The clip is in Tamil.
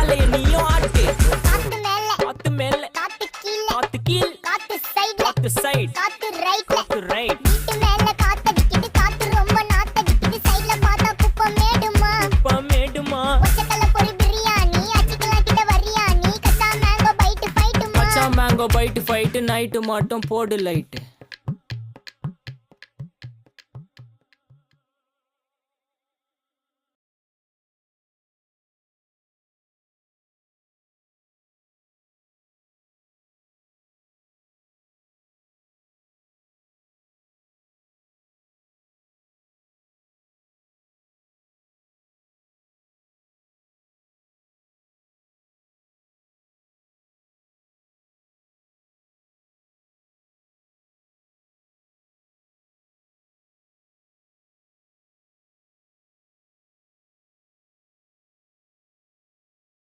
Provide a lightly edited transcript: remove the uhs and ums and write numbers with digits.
காலைய நீயும் ஆட்டு. காத்து மேல காத்து மேல காத்து கீழ காத்து கீழ் காத்து சைடுல காத்து சைடு காத்து ரைட்ல காத்து ரைட். வீட்டு மேல காத்தடிக்குது காத்து ரொம்ப நாத்தடிக்குது சைடுல பார்த்தா குப்பை மேடுமா மேடுமா ஒச்சக்கல்ல பொரி பிரியாணி அச்சிக்கலாம் கிட்ட வரியாணி கச்சா மேங்கோ பைட்டு ஃபைட்டுமா மச்சான் மேங்கோ பைட்டு ஃபைட்டு நைட்டு மட்டும் போடு லைட்டு.